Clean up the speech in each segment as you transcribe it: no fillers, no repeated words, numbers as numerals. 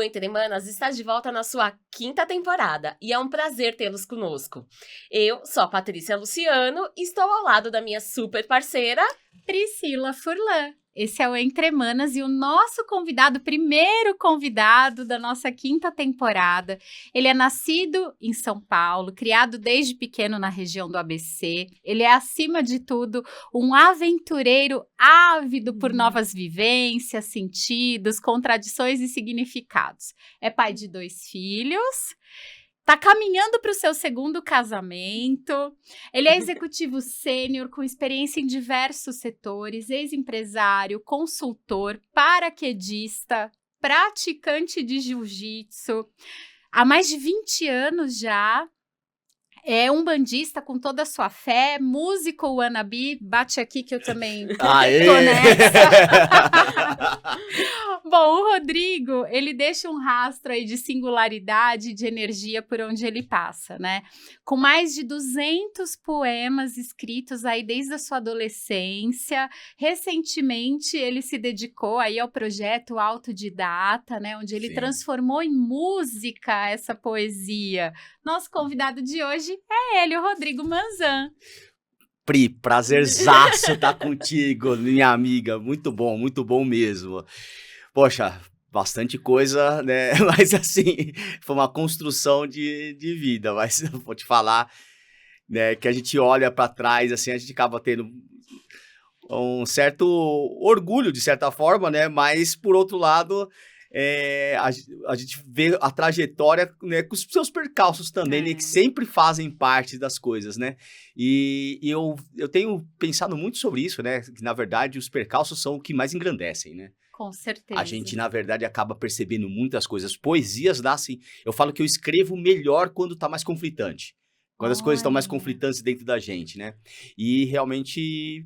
O Entre Manas está de volta na sua 5ª temporada e é um prazer tê-los conosco. Eu sou a Patrícia Luciano e estou ao lado da minha super parceira, Priscila Furlan. Esse é o Entre Manas e o nosso primeiro convidado da nossa 5ª temporada. Ele é nascido em São Paulo, criado desde pequeno na região do ABC. Ele é, acima de tudo, um aventureiro ávido por novas vivências, sentidos, contradições e significados. É pai de 2 filhos. Tá caminhando para o seu 2º casamento. Ele é executivo sênior com experiência em diversos setores, ex-empresário, consultor, paraquedista, praticante de jiu-jitsu. Há mais de 20 anos já. É um bandista com toda a sua fé, músico wannabe, bate aqui que eu também tô nessa. Bom, o Rodrigo, ele deixa um rastro aí de singularidade, de energia por onde ele passa, né? Com mais de 200 poemas escritos aí desde a sua adolescência. Recentemente, ele se dedicou aí ao projeto Autodidata, né? Onde ele transformou em música essa poesia. Nosso convidado de hoje é ele, o Rodrigo Manzan. Pri, prazerzaço estar contigo, minha amiga. Muito bom mesmo. Poxa, bastante coisa, né? Mas assim, foi uma construção de vida. Mas eu vou te falar, né, que a gente olha para trás, assim, a gente acaba tendo um certo orgulho, de certa forma, né? Mas, por outro lado, a gente vê a trajetória, né, com os seus percalços também, né, que sempre fazem parte das coisas, né? E eu tenho pensado muito sobre isso, né? Que, na verdade, os percalços são o que mais engrandecem, né? Com certeza. A gente, na verdade, acaba percebendo muitas coisas. Poesias nascem... Eu falo que eu escrevo melhor quando tá mais conflitante. Quando as coisas estão mais conflitantes dentro da gente, né? E realmente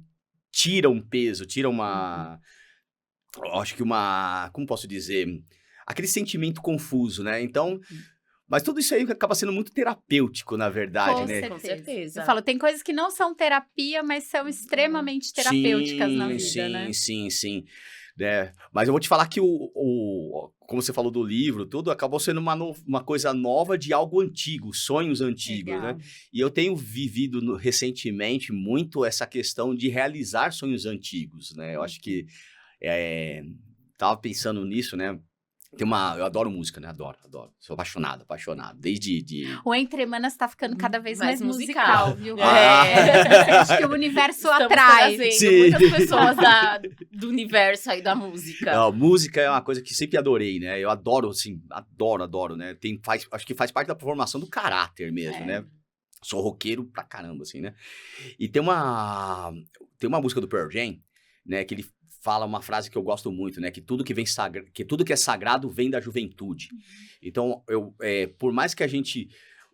tira um peso, tira uma... Eu acho que uma... Como posso dizer? Aquele sentimento confuso, né? Então... Mas tudo isso aí acaba sendo muito terapêutico, na verdade, né? Com certeza. Eu falo, tem coisas que não são terapia, mas são extremamente terapêuticas na vida, né? Sim. É, mas eu vou te falar que como você falou do livro, tudo acabou sendo uma coisa nova de algo antigo, sonhos antigos, Legal. né? E eu tenho vivido recentemente muito essa questão de realizar sonhos antigos, né? Eu acho que tava pensando nisso, né? Eu adoro música, né? Adoro. Sou apaixonado. Desde... O Entre Manas tá ficando cada vez mais musical, viu? Acho que o universo Estamos trazendo muitas pessoas do universo aí da música. A música é uma coisa que sempre adorei, né? Eu adoro, assim, adoro, né? Acho que faz parte da formação do caráter mesmo, né? Sou roqueiro pra caramba, assim, né? E tem uma música do Pearl Jam, né? Que ele fala uma frase que eu gosto muito, né? Que tudo que é sagrado vem da juventude. Então, por mais que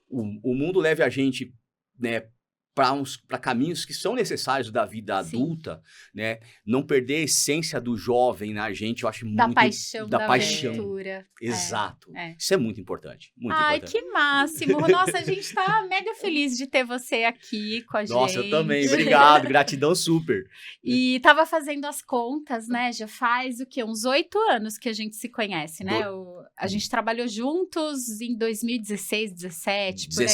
o mundo leve a gente, né, para caminhos que são necessários da vida adulta, né? Não perder a essência do jovem na gente, eu acho muito... Da paixão. Aventura. Exato. Isso é muito importante. Importante. Que máximo. Nossa, a gente tá mega feliz de ter você aqui com a gente. Nossa, eu também. Obrigado. Gratidão super. E tava fazendo as contas, né? Já faz o quê? Uns 8 anos que a gente se conhece, né? A gente trabalhou juntos em 2016, 17, por aí.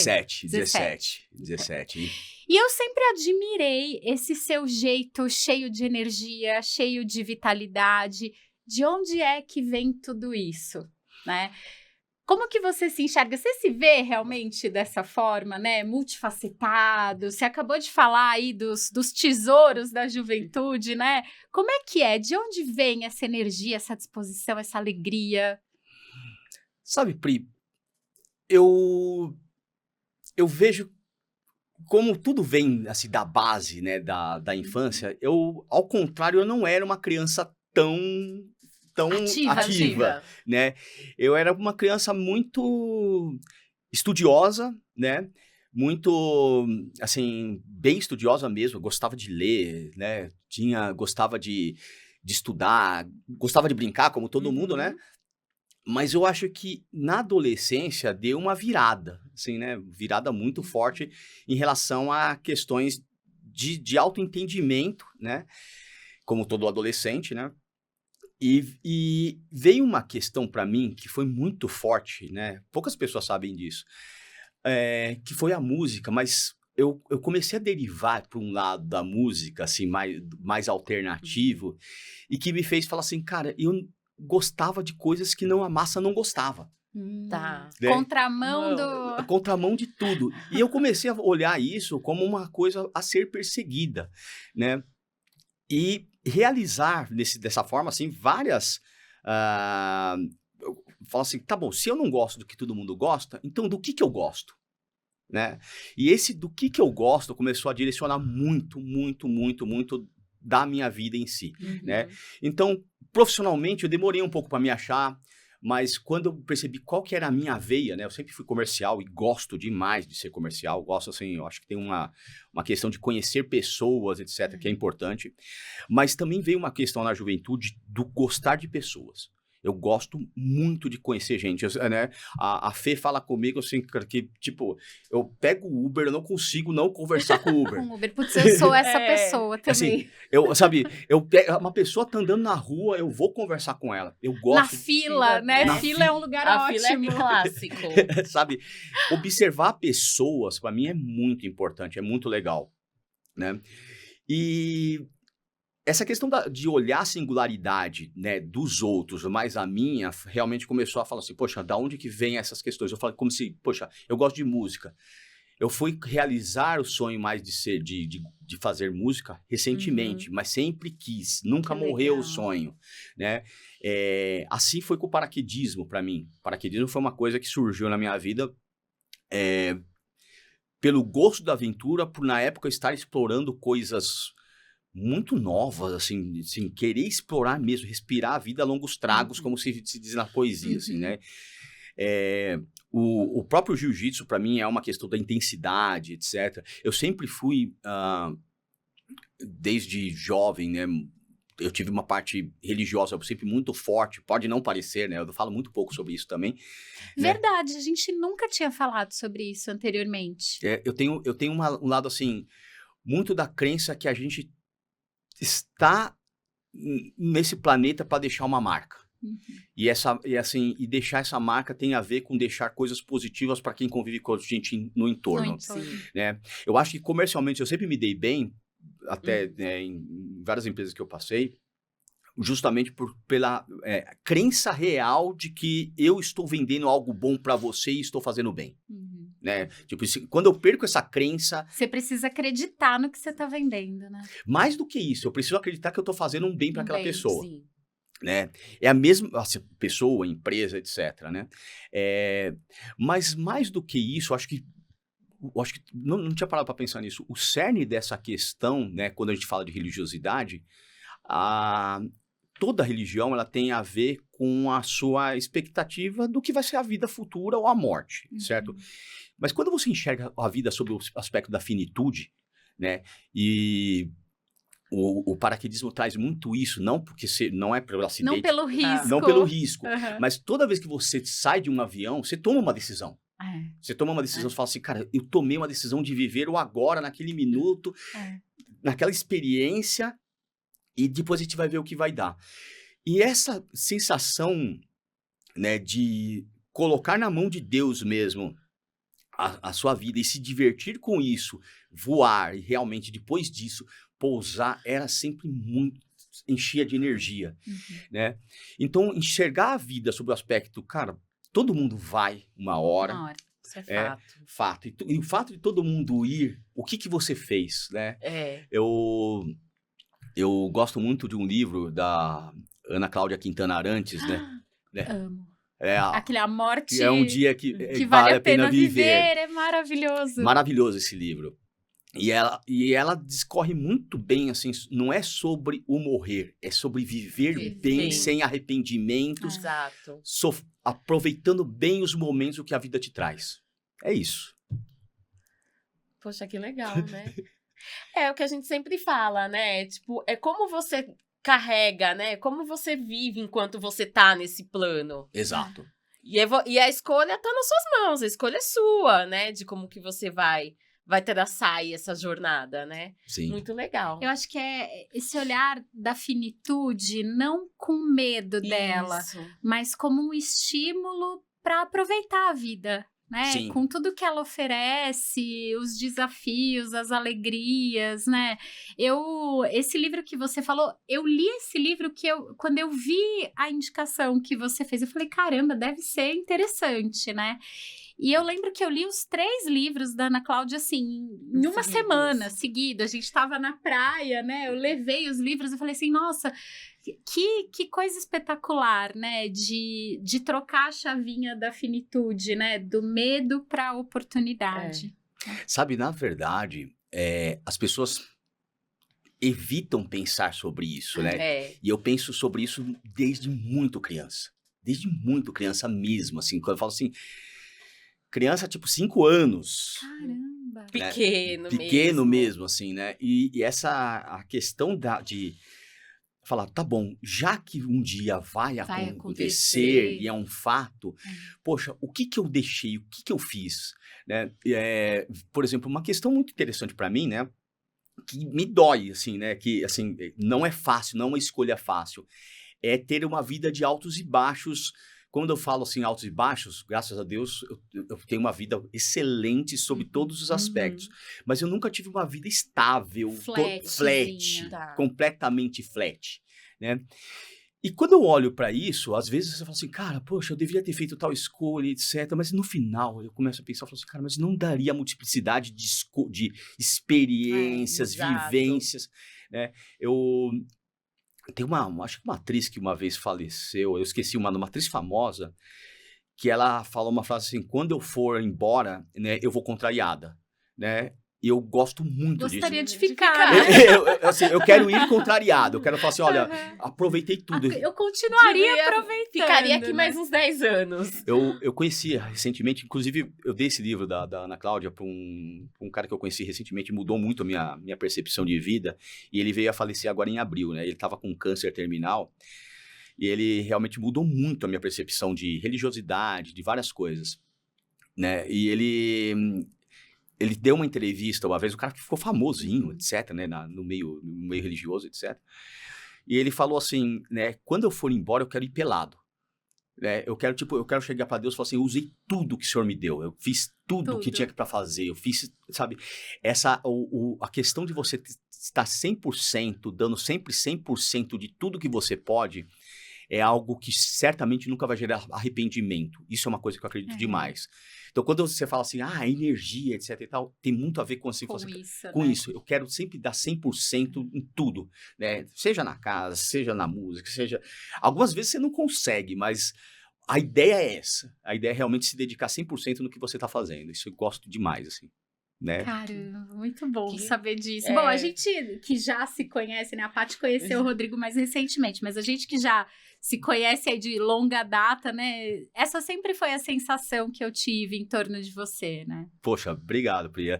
17. E eu sempre admirei esse seu jeito cheio de energia, cheio de vitalidade. De onde é que vem tudo isso, né? Como que você se enxerga? Você se vê realmente dessa forma, né? Multifacetado. Você acabou de falar aí dos tesouros da juventude, né? Como é que é? De onde vem essa energia, essa disposição, essa alegria? Sabe, Pri, eu vejo como tudo vem assim, da base, né, da infância. Ao contrário, eu não era uma criança tão ativa, né? Eu era uma criança muito estudiosa, né? Muito, assim, bem estudiosa mesmo. Gostava de ler, né? Gostava de estudar, gostava de brincar, como todo mundo, né? Mas eu acho que na adolescência deu uma virada, assim, né? Virada muito forte em relação a questões de autoentendimento, né? Como todo adolescente, né? E veio uma questão para mim que foi muito forte, né? Poucas pessoas sabem disso. Que foi a música, mas eu comecei a derivar para um lado da música, assim, mais alternativo, e que me fez falar assim, cara, eu gostava de coisas que a massa não gostava. Tá. Né? Contramão do... Contramão de tudo. E eu comecei a olhar isso como uma coisa a ser perseguida, né? E realizar dessa forma, assim, várias... eu falo assim, tá bom, se eu não gosto do que todo mundo gosta, então do que eu gosto? Né? E esse do que eu gosto começou a direcionar muito, muito, muito, muito da minha vida em si, né? Então, profissionalmente, eu demorei um pouco para me achar, mas quando eu percebi qual que era a minha veia, né? Eu sempre fui comercial e gosto demais de ser comercial, gosto assim, eu acho que tem uma questão de conhecer pessoas, etc, que é importante, mas também veio uma questão na juventude do gostar de pessoas. Eu gosto muito de conhecer gente, né? A Fê fala comigo assim, que tipo, eu pego o Uber, eu não consigo não conversar com o Uber. Com Uber. Putz, eu sou essa pessoa também. Assim, uma pessoa tá andando na rua, eu vou conversar com ela. Eu gosto. Na fila, né? Na Fila é um lugar A ótimo. fila é clássico. Sabe? Observar pessoas, para mim, é muito importante, é muito legal, né? E essa questão de olhar a singularidade, né, dos outros, mas a minha, realmente começou a falar assim, poxa, da onde que vem essas questões? Eu falei como se, poxa, eu gosto de música. Eu fui realizar o sonho mais de fazer música recentemente, mas sempre quis, nunca Que morreu legal. o sonho, né? Assim foi com o paraquedismo para mim. O paraquedismo foi uma coisa que surgiu na minha vida pelo gosto da aventura, por na época eu estar explorando coisas muito novas, assim, querer explorar mesmo, respirar a vida a longos tragos, como se diz na poesia, assim, né? O próprio jiu-jitsu, para mim, é uma questão da intensidade, etc. Eu sempre fui, desde jovem, né? Eu tive uma parte religiosa sempre muito forte, pode não parecer, né? Eu falo muito pouco sobre isso também. Né? Verdade, a gente nunca tinha falado sobre isso anteriormente. Eu tenho um lado, assim, muito da crença que a gente está nesse planeta para deixar uma marca. E deixar essa marca tem a ver com deixar coisas positivas para quem convive com a gente no entorno. Né? Eu acho que comercialmente eu sempre me dei bem, até né, em várias empresas que eu passei, justamente pela crença real de que eu estou vendendo algo bom para você e estou fazendo bem. Né? Tipo, quando eu perco essa crença... Você precisa acreditar no que você está vendendo, né? Mais do que isso, eu preciso acreditar que eu estou fazendo um bem para aquela pessoa. Sim. Né? É a mesma assim, pessoa, empresa, etc. Né? Mas mais do que isso, eu acho que não tinha parado para pensar nisso. O cerne dessa questão, né, quando a gente fala de religiosidade, toda religião ela tem a ver com a sua expectativa do que vai ser a vida futura ou a morte, certo? Mas quando você enxerga a vida sob o aspecto da finitude, né, e o paraquedismo traz muito isso, não porque não é pelo acidente, não pelo risco, não pelo risco, mas toda vez que você sai de um avião, você toma uma decisão. Você toma uma decisão, você fala assim, cara, eu tomei uma decisão de viver o agora, naquele minuto, naquela experiência, e depois a gente vai ver o que vai dar. E essa sensação, né, de colocar na mão de Deus mesmo a sua vida e se divertir com isso, voar e realmente depois disso pousar, era sempre muito, enchia de energia, né? Então, enxergar a vida sob o aspecto, cara, todo mundo vai uma hora. Isso é fato. E o fato de todo mundo ir, o que você fez, né? Eu gosto muito de um livro da Ana Cláudia Quintana Arantes, né? Amo. Aquele A morte é um dia que vale a pena viver. É maravilhoso. Maravilhoso esse livro. E ela discorre muito bem, assim, não é sobre o morrer, é sobre viver bem, sem arrependimentos, aproveitando bem os momentos que a vida te traz. É isso. Poxa, que legal, né? É o que a gente sempre fala, né? Tipo, é como você carrega, né? Como você vive enquanto você tá nesse plano. Exato. E a escolha tá nas suas mãos, a escolha é sua, né? De como que você vai vai traçar aí essa jornada, né? Sim. Muito legal. Eu acho que é esse olhar da finitude, não com medo dela, Isso. mas como um estímulo para aproveitar a vida, né? Sim. Com tudo que ela oferece, os desafios, as alegrias, né? Esse livro que você falou, eu li esse livro quando eu vi a indicação que você fez, eu falei, caramba, deve ser interessante, né? E eu lembro que eu li os 3 livros da Ana Cláudia, assim, em uma semana seguida. A gente estava na praia, né? Eu levei os livros e falei assim, nossa, que coisa espetacular, né? De trocar a chavinha da finitude, né? Do medo para a oportunidade. Sabe, na verdade, as pessoas evitam pensar sobre isso, né? E eu penso sobre isso desde muito criança. Desde muito criança mesmo, assim. Quando eu falo assim, criança, tipo, 5 anos. Caramba! Pequeno mesmo, assim, né? E a questão de falar, tá bom, já que um dia vai acontecer e é um fato, poxa, o que eu deixei, o que eu fiz, né? Por exemplo, uma questão muito interessante para mim, né? Que me dói, assim, né? Que, assim, não é fácil, não é uma escolha fácil. É ter uma vida de altos e baixos. Quando eu falo assim, altos e baixos, graças a Deus, eu tenho uma vida excelente sobre todos os aspectos. Mas eu nunca tive uma vida estável, completamente flat, né? E quando eu olho para isso, às vezes você fala assim, cara, poxa, eu deveria ter feito tal escolha, etc. Mas no final eu começo a pensar, eu falo assim, cara, mas não daria a multiplicidade de experiências, vivências, né? Tem acho que uma atriz que uma vez faleceu, eu esqueci uma atriz famosa, que ela falou uma frase assim, quando eu for embora, né, eu vou contrariada, né? E eu gosto muito Gostaria disso. de ficar. Eu quero ir contrariado, eu quero falar assim, olha, aproveitei tudo. Eu continuaria aproveitando. Ficaria aqui mais uns 10 anos. Eu conheci recentemente, inclusive eu dei esse livro da Ana Cláudia para um cara que eu conheci recentemente, mudou muito a minha percepção de vida, e ele veio a falecer agora em abril, né? Ele estava com câncer terminal, e ele realmente mudou muito a minha percepção de religiosidade, de várias coisas, né? E ele deu uma entrevista uma vez, um cara que ficou famosinho, etc, né, no meio religioso, etc. E ele falou assim, né, quando eu for embora, eu quero ir pelado. Né? Eu quero chegar para Deus e falar assim, eu usei tudo que o Senhor me deu, eu fiz tudo que tinha para fazer, eu fiz, sabe, a questão de você estar 100%, dando sempre 100% de tudo que você pode, é algo que certamente nunca vai gerar arrependimento. Isso é uma coisa que eu acredito demais. Então, quando você fala assim, energia, etc e tal, tem muito a ver com, assim, com isso. Eu quero sempre dar 100% em tudo, né? Seja na casa, seja na música, seja... Algumas vezes você não consegue, mas a ideia é essa. A ideia é realmente se dedicar 100% no que você está fazendo. Isso eu gosto demais, assim. Né? Caramba, muito bom saber disso. Bom, a gente que já se conhece, né? A Paty conheceu o Rodrigo mais recentemente, mas a gente que já se conhece aí de longa data, né? Essa sempre foi a sensação que eu tive em torno de você, né? Poxa, obrigado, Priya.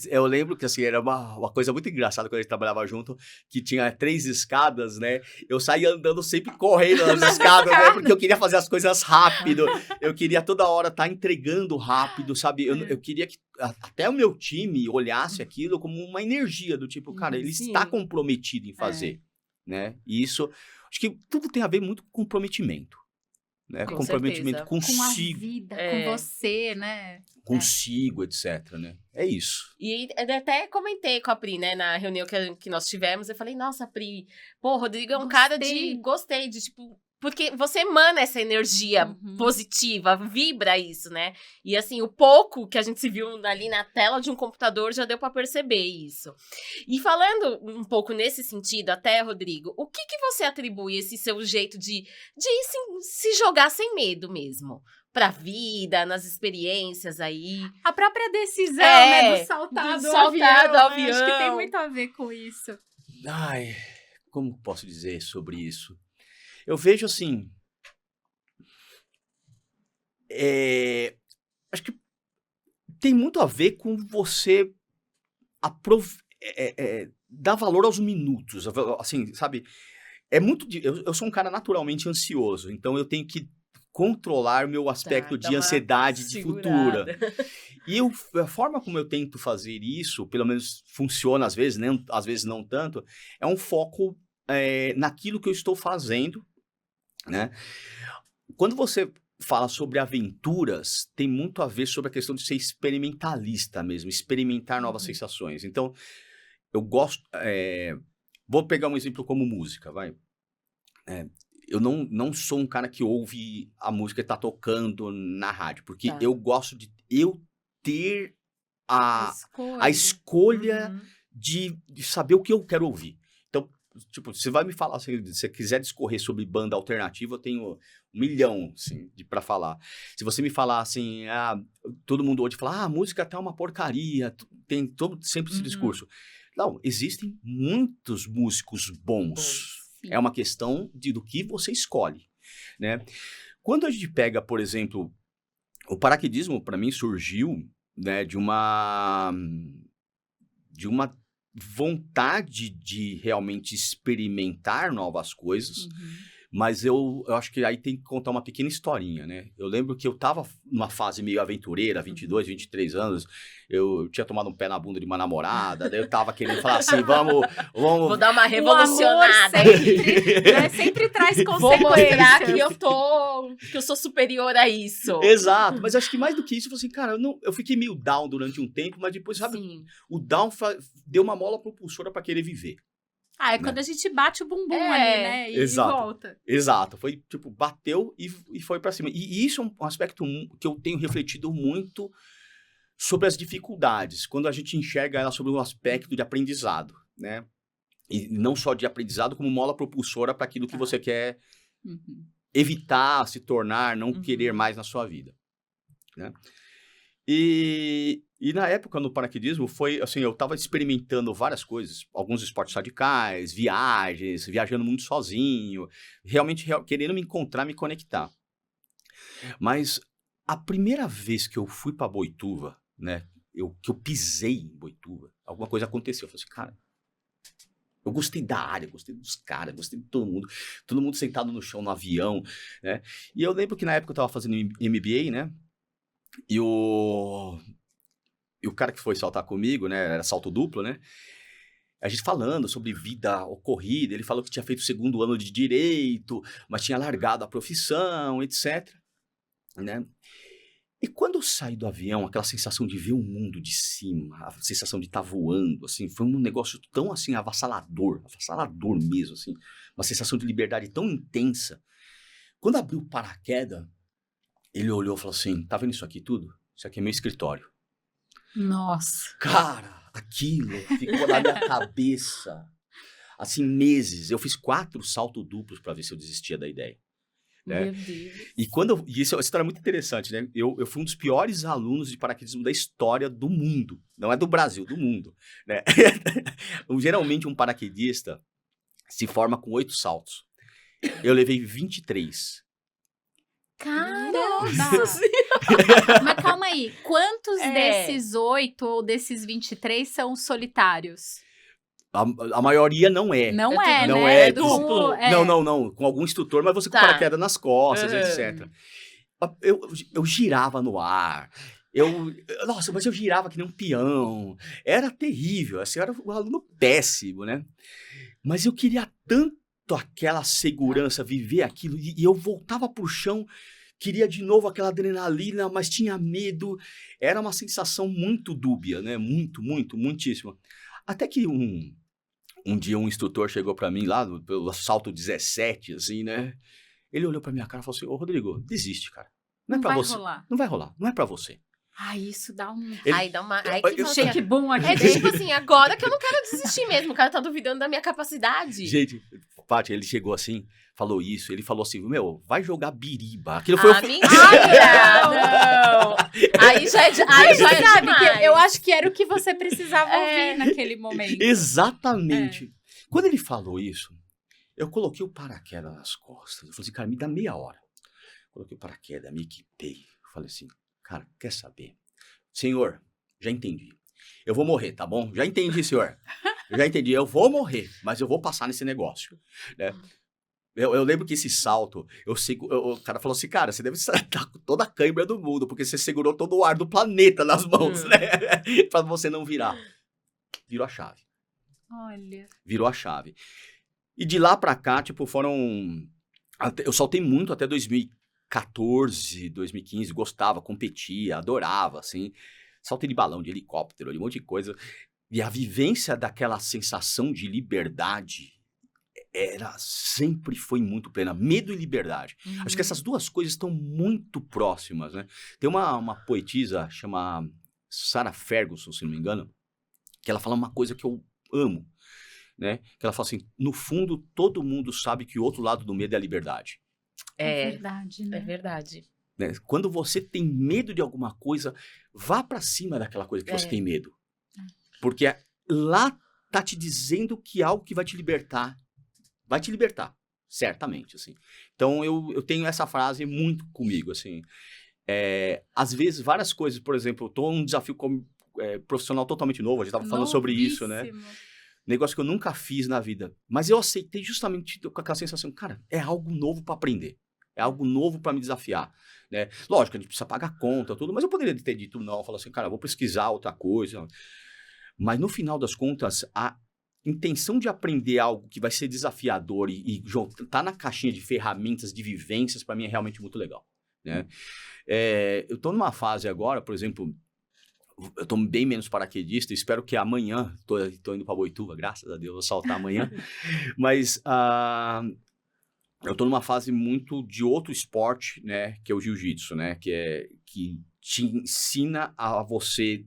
Eu lembro que, assim, era uma coisa muito engraçada quando a gente trabalhava junto, que tinha 3 escadas, né? Eu saía andando sempre correndo nas escadas, né? Porque eu queria fazer as coisas rápido. Eu queria toda hora estar entregando rápido, sabe? Eu queria que até o meu time olhasse aquilo como uma energia do tipo, cara, ele está comprometido em fazer, né? E isso, acho que tudo tem a ver muito com comprometimento, né? Com comprometimento certeza. consigo. Com a vida, com você, né? Consigo, etc, né? É isso. E eu até comentei com a Pri, né, na reunião que nós tivemos, eu falei, nossa, Pri, pô, o Rodrigo é um cara de... Gostei, de tipo... Porque você emana essa energia positiva, vibra isso, né? E assim, o pouco que a gente se viu ali na tela de um computador já deu pra perceber isso. E falando um pouco nesse sentido até, Rodrigo, o que você atribui esse seu jeito de se jogar sem medo mesmo? Pra vida, nas experiências aí. A própria decisão, né, do saltar do avião. Acho que tem muito a ver com isso. Ai, como posso dizer sobre isso? Eu vejo assim, acho que tem muito a ver com você dar valor aos minutos, assim, sabe? Eu sou um cara naturalmente ansioso, então eu tenho que controlar meu aspecto Dá de uma ansiedade de futura. segurada. E a forma como eu tento fazer isso, pelo menos funciona às vezes, né? Às vezes não tanto, é um foco naquilo que eu estou fazendo, né? Quando você fala sobre aventuras, tem muito a ver sobre a questão de ser experimentalista mesmo, experimentar novas sensações. Então, eu gosto... vou pegar um exemplo como música, vai. Eu não sou um cara que ouve a música que tá tocando na rádio, porque Tá. eu gosto de eu ter a escolha Uhum. de saber o que eu quero ouvir. Então, tipo, você vai me falar, se você quiser discorrer sobre banda alternativa, eu tenho 1 milhão, assim, pra falar. Se você me falar assim, todo mundo hoje fala, a música tá uma porcaria, tem sempre esse discurso. Não, existem muitos músicos bons. Sim. É uma questão do que você escolhe, né? Quando a gente pega, por exemplo, o paraquedismo, para mim, surgiu, né, de uma vontade de realmente experimentar novas coisas, mas eu acho que aí tem que contar uma pequena historinha, né? Eu lembro que eu tava numa fase meio aventureira, 22, 23 anos, eu tinha tomado um pé na bunda de uma namorada, daí eu tava querendo falar assim, vamos... Vou dar uma O amor revolucionada. sempre traz Vou mostrar consequências. que eu sou superior a isso. Exato, mas acho que mais do que isso, eu falei assim, cara, eu fiquei meio down durante um tempo, mas depois, sabe, Sim. o down deu uma mola propulsora pra querer viver. É quando a gente bate o bumbum ali, né? E Exato. volta. Exato, foi tipo, bateu e foi pra cima. E isso é um aspecto que eu tenho refletido muito sobre as dificuldades, quando a gente enxerga ela sobre um aspecto de aprendizado, né? E não só de aprendizado, como mola propulsora para aquilo que você quer evitar, se tornar, não querer mais na sua vida, né? E na época, no paraquedismo, foi assim, eu tava experimentando várias coisas, alguns esportes radicais, viajando muito sozinho, realmente querendo me encontrar, me conectar. Mas a primeira vez que eu fui pra Boituva, né, que eu pisei em Boituva, alguma coisa aconteceu. Eu falei assim, cara, eu gostei da área, gostei dos caras, gostei de todo mundo sentado no chão, no avião, né? E eu lembro que na época eu tava fazendo MBA, né? E o cara que foi saltar comigo, né, era salto duplo, né, a gente falando sobre vida ocorrida, ele falou que tinha feito o 2º ano de Direito, mas tinha largado a profissão, etc, né. E quando eu saí do avião, aquela sensação de ver o mundo de cima, a sensação de estar voando, assim, foi um negócio tão, assim, avassalador mesmo, assim, uma sensação de liberdade tão intensa. Quando abriu o paraquedas, ele olhou e falou assim, tá vendo isso aqui tudo? Isso aqui é meu escritório. Nossa. Cara, aquilo ficou na minha cabeça, assim, meses. Eu fiz 4 saltos duplos para ver se eu desistia da ideia, né? Meu Deus. E isso é uma história muito interessante, né? Eu fui um dos piores alunos de paraquedismo da história do mundo. Não é do Brasil, do mundo, né? Geralmente um paraquedista se forma com 8 saltos. Eu levei 23. Caramba! Nossa Mas calma aí, quantos É. desses 8 ou desses 23 são solitários? A maioria não é. Não É é, tudo- não né? é duplo. Não, com algum instrutor, mas você com Tá. paraquedas nas costas, Uhum. etc. Eu girava no ar, nossa, mas eu girava que nem um peão, era terrível, assim, eu era um aluno péssimo, né? Mas eu queria tanto aquela segurança, viver aquilo, e eu voltava pro chão, queria de novo aquela adrenalina, mas tinha medo, era uma sensação muito dúbia, né? Muitíssima. Até que um dia um instrutor chegou pra mim lá, pelo salto 17, assim, né? Ele olhou pra minha cara e falou assim, ô Rodrigo, desiste, cara. Não é pra vai você. rolar. Não vai rolar, não é pra você. Ai, isso dá um Aí dá uma... Aí que você... shake boom aqui É dentro. tipo assim, agora que eu não quero desistir mesmo. O cara tá duvidando da minha capacidade. Gente, Paty, ele chegou assim, falou isso, ele falou assim, meu, vai jogar biriba. Aquilo foi... Mentira! Não! Aí já é, aí já é Sabe, demais. que eu acho que era o que você precisava É. ouvir naquele momento. Exatamente. Quando ele falou isso, eu coloquei o paraquedas nas costas. Eu falei assim, cara, me dá meia hora. Coloquei o paraquedas, me equipei. Eu falei assim, cara, quer saber? Senhor, já entendi. Eu vou morrer, tá bom? Já entendi, senhor. Eu já entendi, eu vou morrer, mas eu vou passar nesse negócio, né? Eu lembro que esse salto, o cara falou assim, cara, você deve estar com toda a câimbra do mundo, porque você segurou todo o ar do planeta nas mãos, né? Pra você não virar. Virou a chave. Olha. Virou a chave. E de lá pra cá, tipo, eu saltei muito até 2014, 2015, gostava, competia, adorava, assim. Saltei de balão, de helicóptero, de um monte de coisa. E a vivência daquela sensação de liberdade sempre foi muito plena. Medo e liberdade. Acho que essas duas coisas estão muito próximas, né? Tem uma poetisa, chama Sarah Ferguson, se não me engano, que ela fala uma coisa que eu amo, né? Que ela fala assim, no fundo, todo mundo sabe que o outro lado do medo é a liberdade. É verdade, né? É verdade. Né? Quando você tem medo de alguma coisa, vá pra cima daquela coisa que você tem medo. Porque lá tá te dizendo que é algo que vai te libertar. Vai te libertar, certamente, assim. Então, eu tenho essa frase muito comigo, assim. Às vezes, várias coisas, por exemplo, eu tô num desafio profissional totalmente novo, a gente tava falando sobre isso, né? Negócio que eu nunca fiz na vida. Mas eu aceitei justamente com aquela sensação, cara, é algo novo para aprender. É algo novo para me desafiar, né? Lógico, a gente precisa pagar conta, tudo, mas eu poderia ter dito não, falar assim, cara, eu vou pesquisar outra coisa. Mas no final das contas, a intenção de aprender algo que vai ser desafiador e tá na caixinha de ferramentas, de vivências, para mim é realmente muito legal, né? Eu tô numa fase agora, por exemplo, eu tô bem menos paraquedista, espero que amanhã, tô indo pra Boituva, graças a Deus, vou saltar amanhã, mas eu tô numa fase muito de outro esporte, né, que é o jiu-jitsu, né, que te ensina a você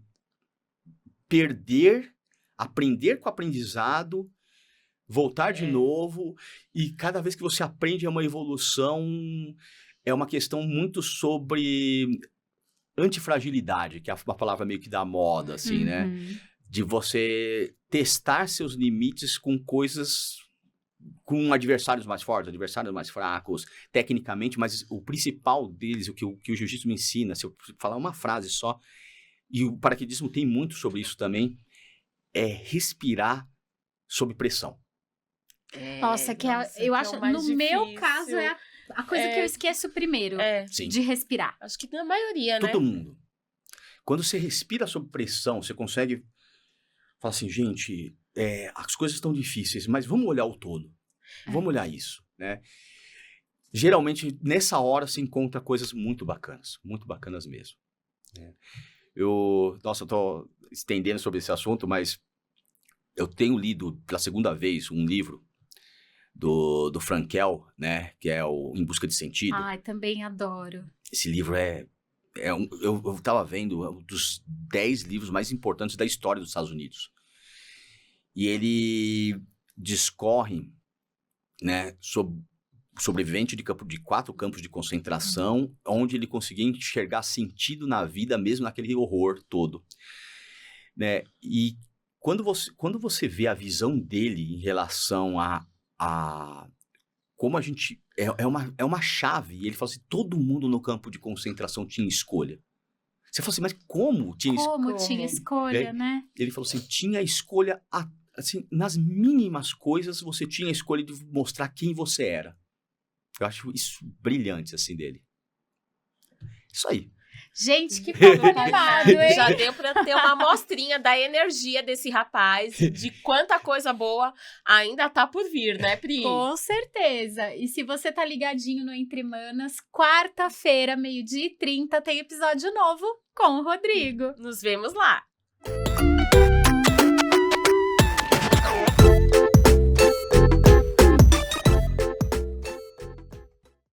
aprender com o aprendizado, voltar de novo, e cada vez que você aprende é uma evolução, é uma questão muito sobre antifragilidade, que é uma palavra meio que da moda, assim, né? De você testar seus limites com coisas, com adversários mais fortes, adversários mais fracos, tecnicamente, mas o principal deles, o que o jiu-jitsu me ensina, se eu falar uma frase só, e o paraquedismo tem muito sobre isso também, é respirar sob pressão. Nossa, eu acho, no meu caso, é a coisa que eu esqueço primeiro, de respirar. Acho que na maioria, né? Todo mundo. Quando você respira sob pressão, você consegue falar assim, gente, as coisas estão difíceis, mas vamos olhar o todo. Vamos olhar isso, né? Geralmente, nessa hora, se encontra coisas muito bacanas mesmo. Né? Eu tô estendendo sobre esse assunto, mas eu tenho lido pela segunda vez um livro do Frankel, né, que é o Em Busca de Sentido. Ai, também adoro. Esse livro eu estava vendo, é um dos 10 livros mais importantes da história dos Estados Unidos. E ele discorre, né, sobre sobrevivente de 4 campos de concentração, onde ele conseguia enxergar sentido na vida, mesmo naquele horror todo. Né? E quando você vê a visão dele em relação a como a gente... É uma chave. E ele fala assim, todo mundo no campo de concentração tinha escolha. Você fala assim, mas como tinha escolha? Como tinha escolha, né? Ele falou assim, tinha escolha... Assim, nas mínimas coisas, você tinha a escolha de mostrar quem você era. Eu acho isso brilhante, assim, dele. Isso aí. Gente, que papo animado, hein? Já deu pra ter uma amostrinha da energia desse rapaz, de quanta coisa boa ainda tá por vir, né, Pri? Com certeza. E se você tá ligadinho no Entre Manas, quarta-feira, 12h30, tem episódio novo com o Rodrigo. Nos vemos lá.